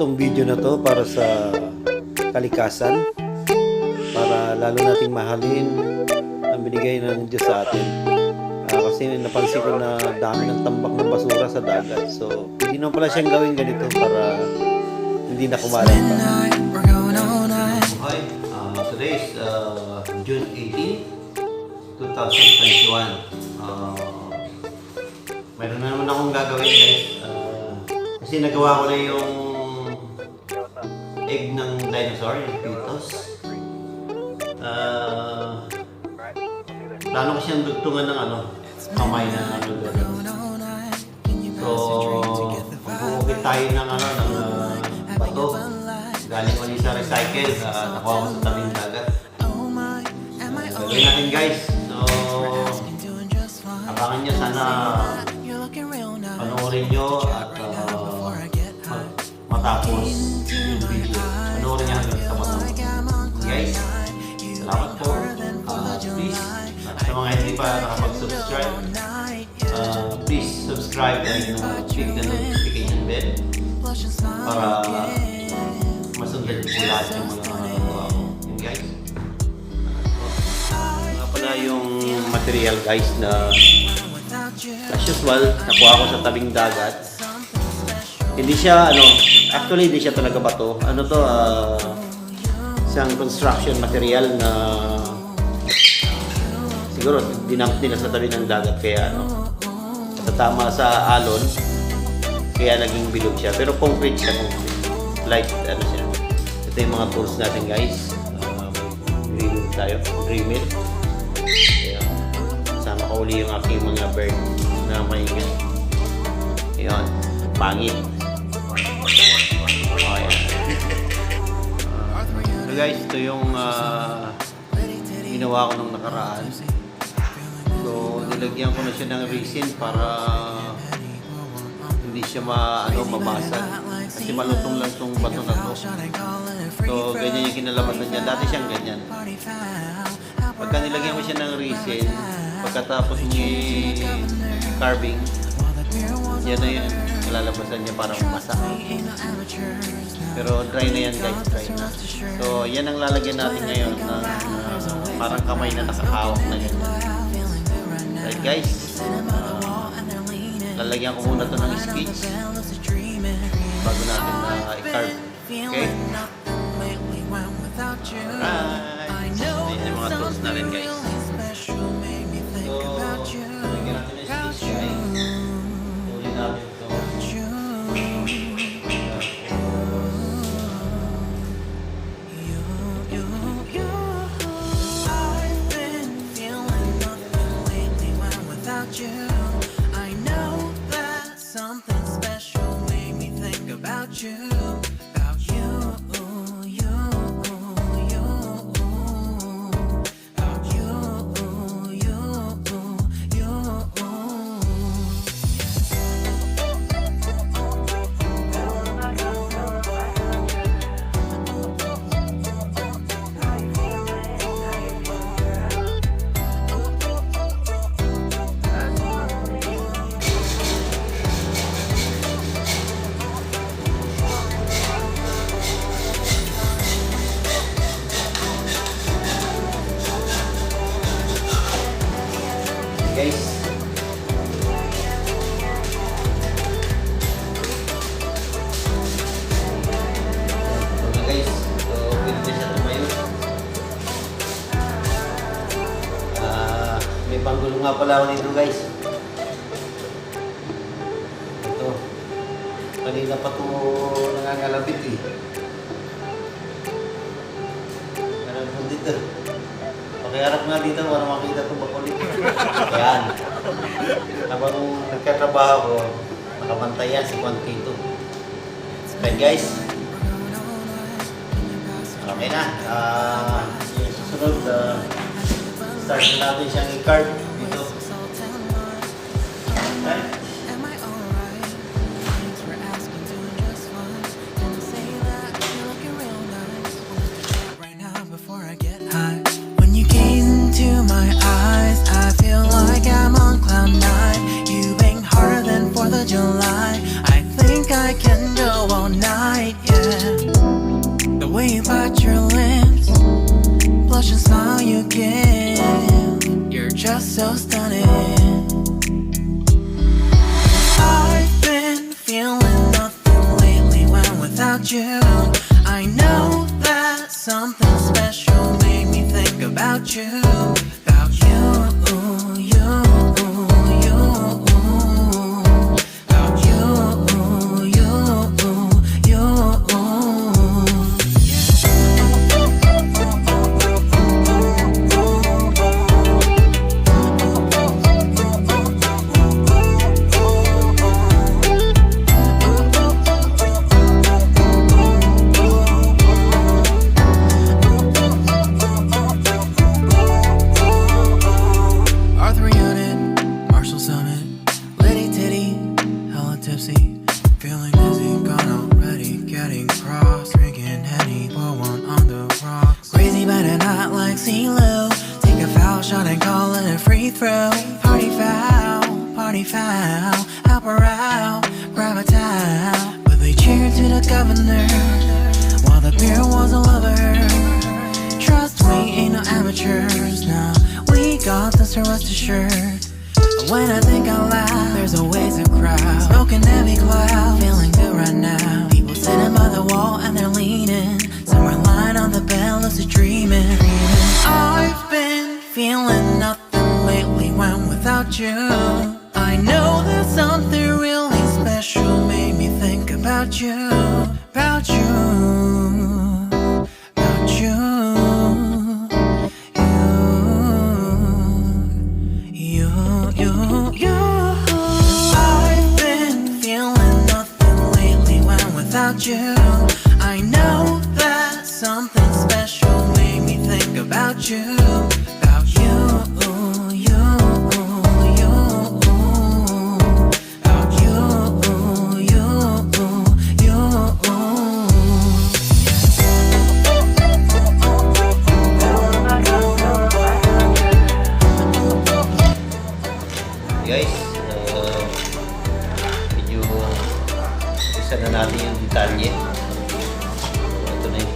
Itong video na to para sa kalikasan, para lalo nating mahalin ang binigay ng Diyos sa atin. Kasi napansin ko na dami ng tambak ng basura sa dagat. So, hindi naman pala siyang gawin ganito para hindi na kumalat pa. Okay, today is June 18, 2021. Mayroon na naman akong gagawin, guys. Kasi nagawa ko na yung egg ng dinosaur, yung fetus. Plano ko siyang dugtungan ng kamay na So, magkukit tayo ng bato. Galing ko sa recycle, nakuha ko sa tabing dagat. Gawin natin, guys. So, abangan nyo, sana panoorin nyo at matapos yung video. Panoorin nyo hanggang sa matapos. Guys, salamat po. Please, sa mga hindi pa nakapag-subscribe, please subscribe and click the notification bell para masundan po lahat yung mga nagawa ko. Yun, guys. Nga pala yung material, guys, na as usual, nakuha ko sa tabing dagat. Hindi siya, actually hindi siya talaga bato. Isang construction material na siguro dinamp nila sa tabi ng dagat, kaya natatama sa alon, kaya naging bilog siya. Pero concrete siya, light siya. Ito yung mga tools natin, guys. Drill tayo, drill. Sama ko uli yung aking mga bird na maingay. Ayan, pangit. So guys, ito yung ginawa ko nung nakaraan. So, nilagyan ko na siya ng resin para hindi siya mabasag. Kasi malutong lang itong bato na to. So, ganyan yung kinalabasan niya. Dati siyang ganyan. Pagka nilagyan ko siya ng resin, pagkatapos ni carving, yan na yun. Kalalabasan niya parang masa. Pero dry na yan, guys. Dry na. So, yan ang lalagyan natin ngayon ng parang kamay na nakahawak na ganyan. Right, guys. Lalagyan ko muna ito ng sketch bago natin i-carve. Okay? Alright. Ayan yung mga tools na rin, guys. So, lalagyan natin ng sketch, guys. Tuloy natin ito. I know that something special made me think about you, about you, you, you, about you, you, you. Guys, so pwede siya tumayo. May panggulo nga pala ako nito, guys. Ito, kanina pa ito nangangalabit Meron po dito. Pakiharap nga dito para makita itong bakulit. Ayan. Habang nagkatrabaho ko, nakabantay yan si Quantito. Okay, guys. Okay na. Yung susunod, start na natin siyang i-carve dito. Okay. July, I think I can go all night, yeah. just so stunning. I've been feeling nothing lately when without you. I know that something special made me think about you. About you, you, you. About you, you, you. Feeling dizzy, gone already. Getting cross, drinking Henny, pour one on the rocks. Crazy but not like CeeLo. Take a foul shot and call it a free throw. Party foul, help her out, grab a towel. But they cheered to the governor while the beer was a lover. Trust we ain't no amateurs, nah. We got this, so rest assured. When I think out loud, there's always a crowd. Smoking heavy cloud, feeling good right now. People sitting by the wall and they're leaning. Some are lying on the bed, lucid dreaming. I've been feeling nothing lately when without you. I know that something really special made me think about you. About you, about you. I've been feeling nothing lately when without you. I know that something special made me think about you. About you, you, you. About you, you, you. Guys, medyo isa na natin yung detalye. Ito na yung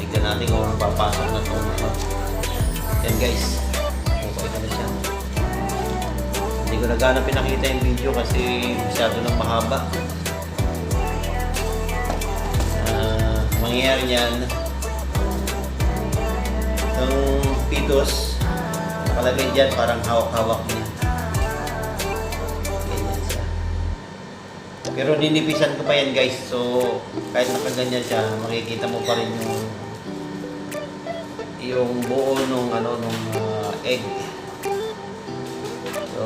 tignan natin kung papasok na ito. Yan guys, okay na siya. Hindi ko na gana pinakita yung video kasi masyado nang mahaba. Mangyayari niyan ng pitos nakalagay dyan, parang hawak-hawak niya. Ganyan siya. Pero ninipisan ko pa yan guys. So, kahit nakaganyan siya, makikita mo pa rin yung buo nung egg. So,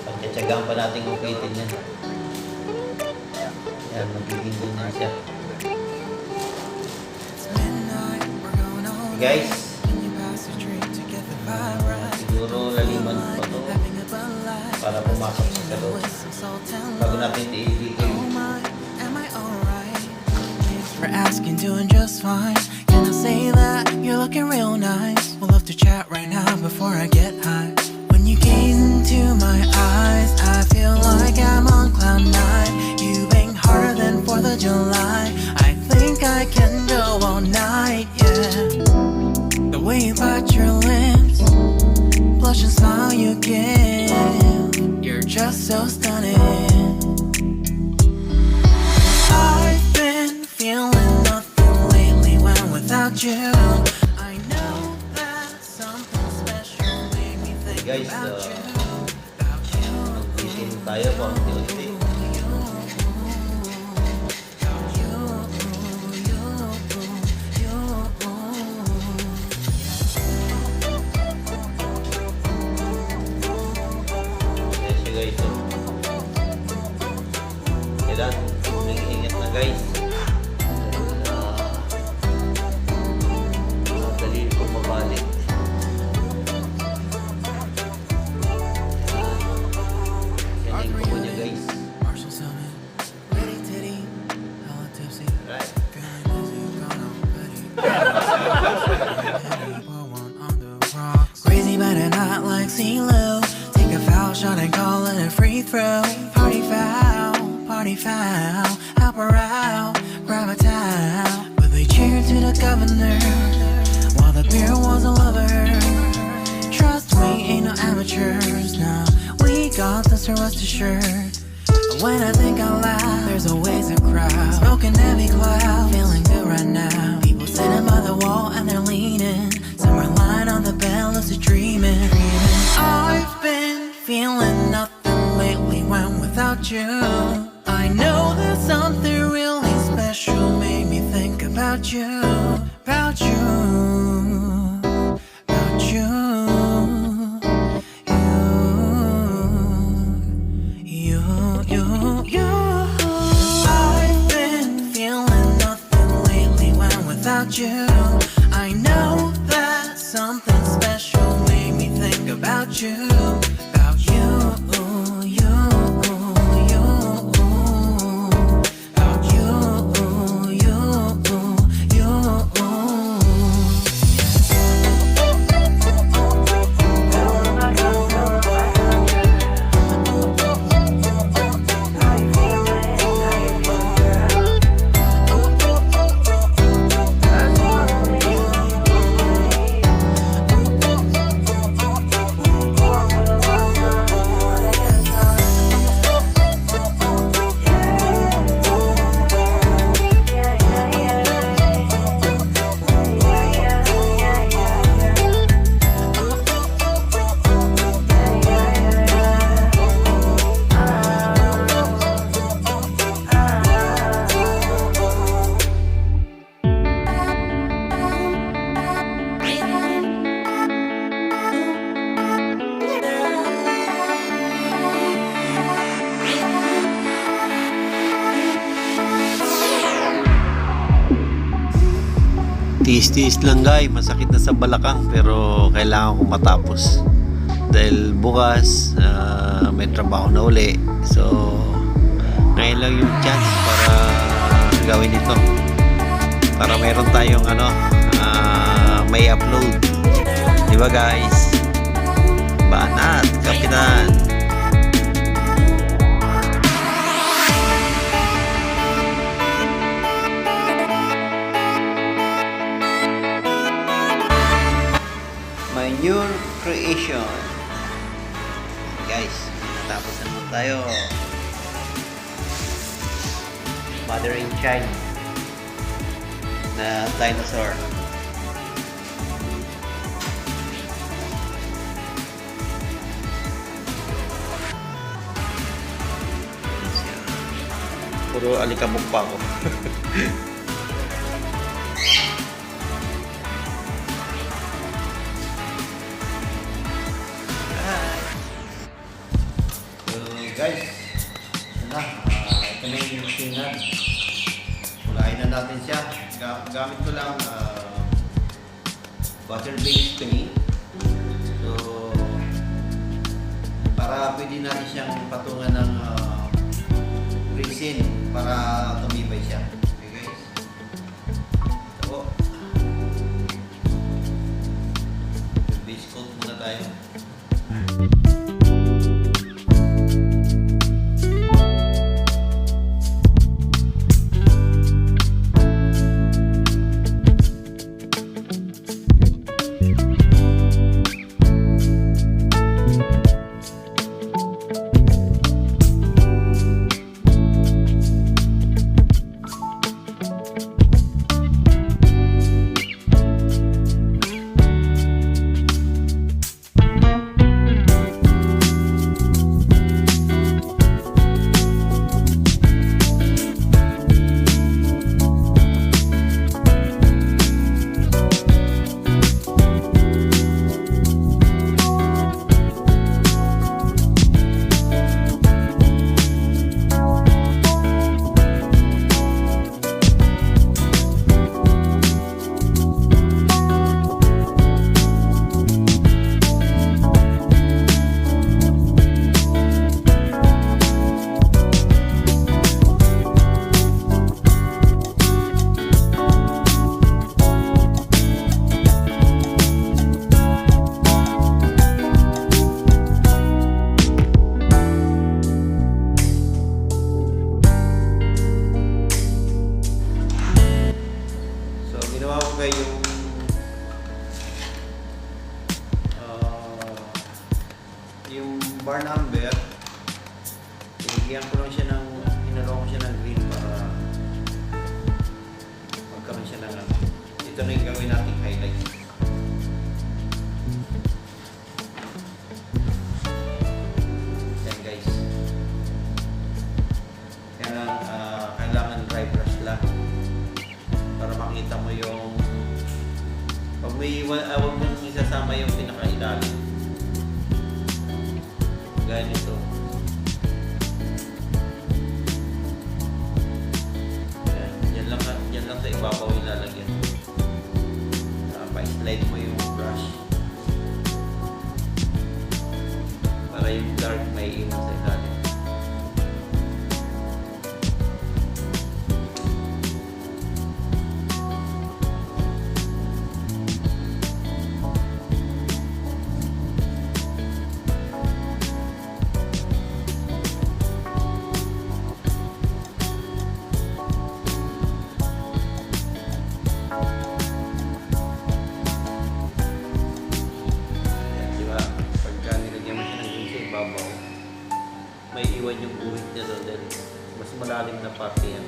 pagtsatsagaan pa natin upitin yan. Yan, magiging ganyan siya. Guys, siguro laliman pa to para pumasok sa loob bago natin i-detail. For asking, doing just fine. Can I say that you're looking real nice? We'll love to chat right now before I get high. When you gaze into my eyes, I feel like I'm on cloud nine. You bang harder than 4th of July. I think I can go all night, yeah. The way you bite your lips, blush and smile you give, you're just so stunning. I've been feeling nothing lately when without you. I know that something special made me think Guys, about you. mag-isin tayo po. Unti-unti. Kailangan mag-ingat na guys. Dali po mabalik. Yan yung po niya guys. Right. Crazy but not like CeeLo. Take a foul shot and call it a free throw. Party foul, help her out, grab a towel. But they cheered to the governor while the beer was just a shirt. When I think out loud, there's always a crowd. Smoking heavy cloud, feeling good right now. People sitting by the wall and they're leaning. Some are lying on the bed, lucid dreaming. I've been feeling nothing lately when without you. I know that something really special made me think about you. About you. About you. I've been feeling nothing lately when without you. I know that something special made me think about you. About you, you, you. About you, you, you. Tiis-tiis lang guys, masakit na sa balakang pero kailangan kong matapos dahil bukas may trabaho na uli. So ngayon lang yung chance para gawin ito, para meron tayong may upload, di ba guys? Banat kapitan. My new creation. Guys, tapos naman tayo. Mother in child na dinosaur. Puro alikabok pa ako. Guys, ito na yung machine na. Kulain na natin siya. Gamit ko lang butter-based paint. So, para pwede natin siyang patungan ng resin para tumibay siya. Okay guys? So, base coat muna tayo. yung bar number Pag may iwan, huwag mong isasama yung pinakailalim. Ganito. Yan lang sa ibabaw ilalagyan. Pa-slide mo yung brush para yung dark may iwan sa ilalim. May iwan yung guhit niya doon dahil mas malalim na parte yan.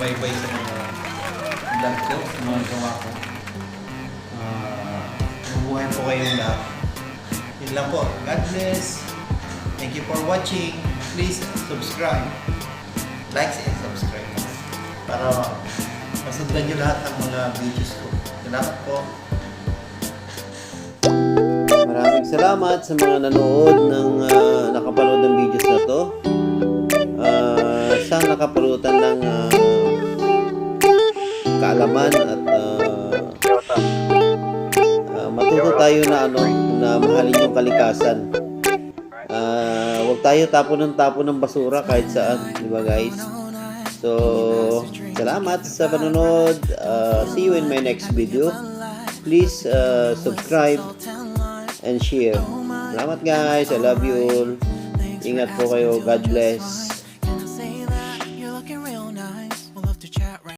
subaybay sa mga vlog ko, sa mga gawa ko. Mabuhay po kayong lahat. Yun lang po. God bless. Thank you for watching. Please subscribe. Like and subscribe. Para masundan nyo lahat ng mga videos ko. Salamat po. Maraming salamat sa mga nanood ng nakapanood ng videos na to. Sana nakapulutan ng kaalaman at matuto tayo na na mahalin yung kalikasan. Huwag tayo tapon ng basura kahit saan, di ba guys? So, salamat sa panonood. See you in my next video. Please subscribe and share. Salamat guys. I love you all. Ingat po kayo. God bless.